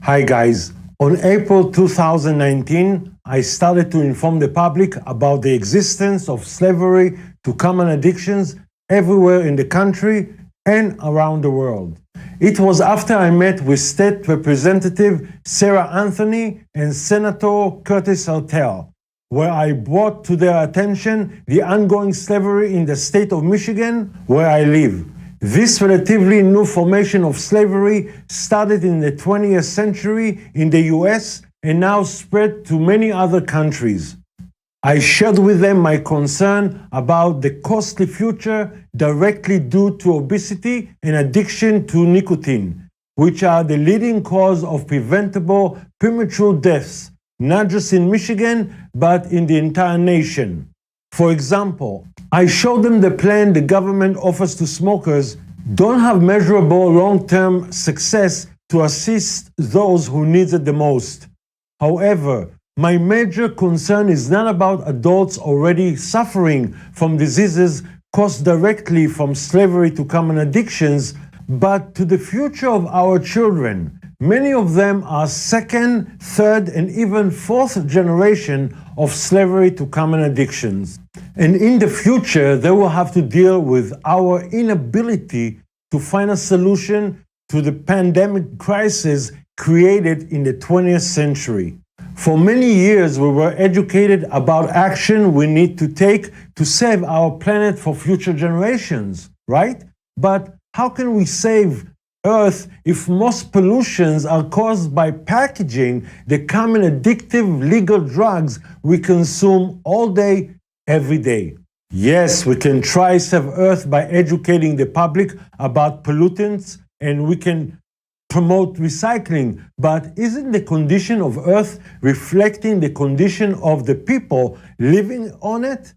Hi guys, on April 2019, I started to inform the public about the existence of slavery to common addictions everywhere in the country and around the world. It was after I met with State Representative Sarah Anthony and Senator Curtis Artel, where I brought to their attention the ongoing slavery in the state of Michigan, where I live. This relatively new formation of slavery started in the 20th century in the US and now spread to many other countries. I shared with them my concern about the costly future directly due to obesity and addiction to nicotine, which are the leading cause of preventable premature deaths, not just in Michigan, but in the entire nation. For example, I showed them the plan the government offers to smokers don't have measurable long-term success to assist those who need it the most. However, my major concern is not about adults already suffering from diseases caused directly from slavery to common addictions, but to the future of our children. Many of them are second, third, and even fourth generation of slavery to common addictions. And in the future, they will have to deal with our inability to find a solution to the pandemic crisis created in the 20th century. For many years, we were educated about action we need to take to save our planet for future generations, right? But how can we save Earth if most pollutions are caused by packaging the common addictive legal drugs we consume all day, every day? Yes, we can try save Earth by educating the public about pollutants, and we can promote recycling, but isn't the condition of Earth reflecting the condition of the people living on it?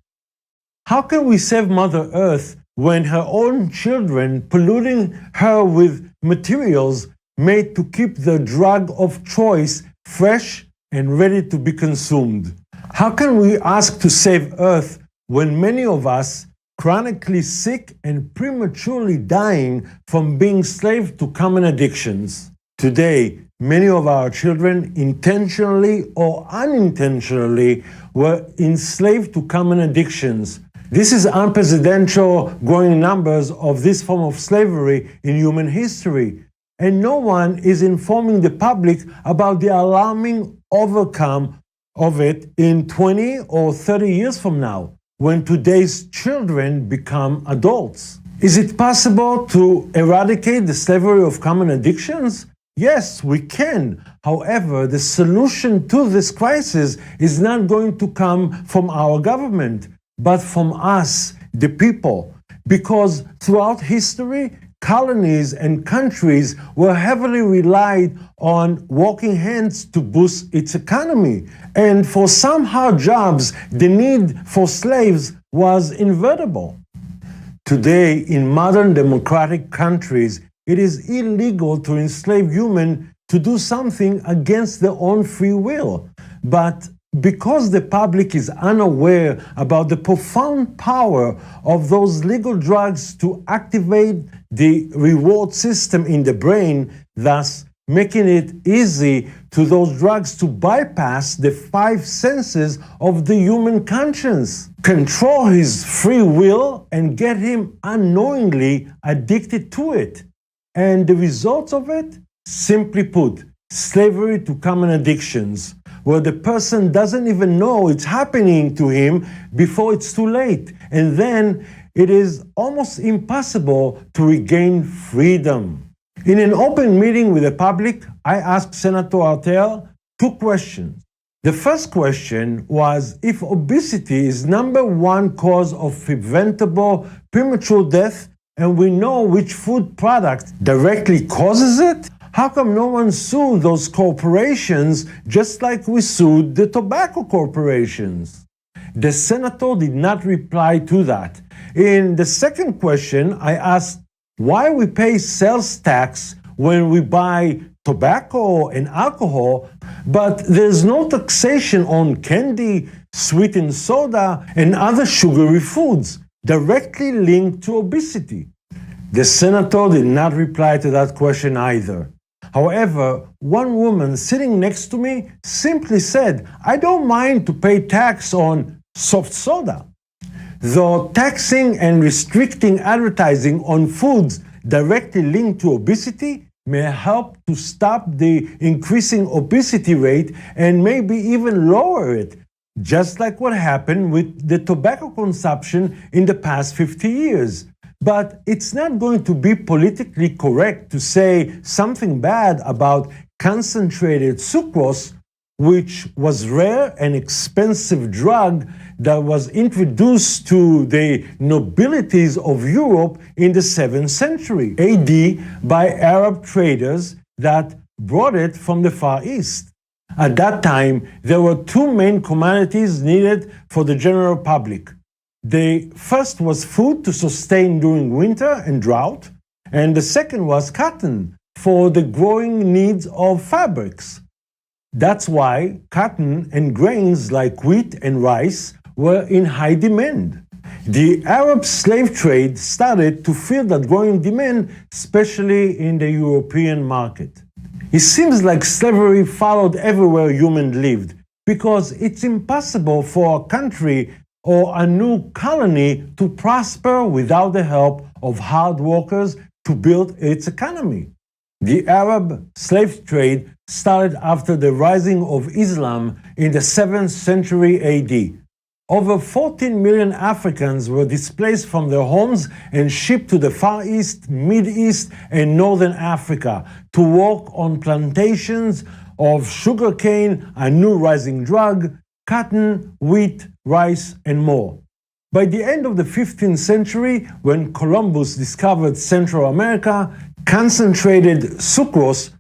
How can we save Mother Earth when her own children polluting her with materials made to keep the drug of choice fresh and ready to be consumed? How can we ask to save Earth when many of us chronically sick and prematurely dying from being slave to common addictions? Today, many of our children, intentionally or unintentionally, were enslaved to common addictions. This is unprecedented growing numbers of this form of slavery in human history. And no one is informing the public about the alarming outcome of it in 20 or 30 years from now, when today's children become adults. Is it possible to eradicate the slavery of common addictions? Yes, we can. However, the solution to this crisis is not going to come from our government, but from us, the people. Because throughout history, colonies and countries were heavily relied on working hands to boost its economy. And for some hard jobs, the need for slaves was inevitable. Today, in modern democratic countries, it is illegal to enslave humans to do something against their own free will. But because the public is unaware about the profound power of those legal drugs to activate the reward system in the brain, thus making it easy to those drugs to bypass the five senses of the human conscience, control his free will, and get him unknowingly addicted to it. And the results of it? Simply put, slavery to common addictions, where the person doesn't even know it's happening to him before it's too late. And then it is almost impossible to regain freedom. In an open meeting with the public, I asked Senator Artel two questions. The first question was if obesity is #1 cause of preventable premature death, and we know which food product directly causes it, how come no one sued those corporations just like we sued the tobacco corporations? The senator did not reply to that. In the second question, I asked why we pay sales tax when we buy tobacco and alcohol, but there's no taxation on candy, sweetened soda, and other sugary foods directly linked to obesity. The senator did not reply to that question either. However, one woman sitting next to me simply said, "I don't mind to pay tax on soft soda." Though taxing and restricting advertising on foods directly linked to obesity may help to stop the increasing obesity rate and maybe even lower it, just like what happened with the tobacco consumption in the past 50 years. But it's not going to be politically correct to say something bad about concentrated sucrose, which was rare and expensive drug that was introduced to the nobilities of Europe in the 7th century AD by Arab traders that brought it from the Far East. At that time, there were two main commodities needed for the general public. The first was food to sustain during winter and drought, and the second was cotton for the growing needs of fabrics. That's why cotton and grains like wheat and rice were in high demand. The Arab slave trade started to fill that growing demand, especially in the European market. It seems like slavery followed everywhere humans lived, because it's impossible for a country or a new colony to prosper without the help of hard workers to build its economy. The Arab slave trade started after the rising of Islam in the 7th century AD. Over 14 million Africans were displaced from their homes and shipped to the Far East, Mid East, and Northern Africa to work on plantations of sugarcane, a new rising drug, cotton, wheat, rice, and more. By the end of the 15th century, when Columbus discovered Central America, concentrated sucrose,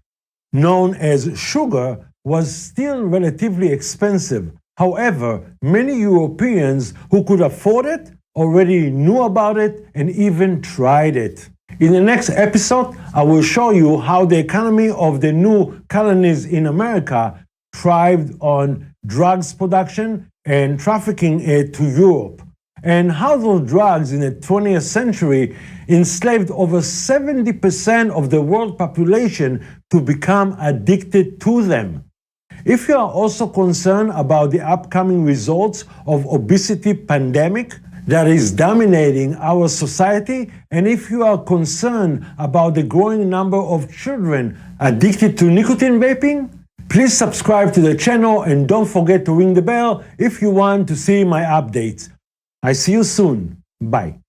known as sugar, was still relatively expensive. However, many Europeans who could afford it already knew about it and even tried it. In the next episode, I will show you how the economy of the new colonies in America thrived on drugs production and trafficking it to Europe, and how those drugs in the 20th century enslaved over 70% of the world population to become addicted to them. If you are also concerned about the upcoming results of obesity pandemic that is dominating our society, and if you are concerned about the growing number of children addicted to nicotine vaping, please subscribe to the channel and don't forget to ring the bell if you want to see my updates. I see you soon. Bye.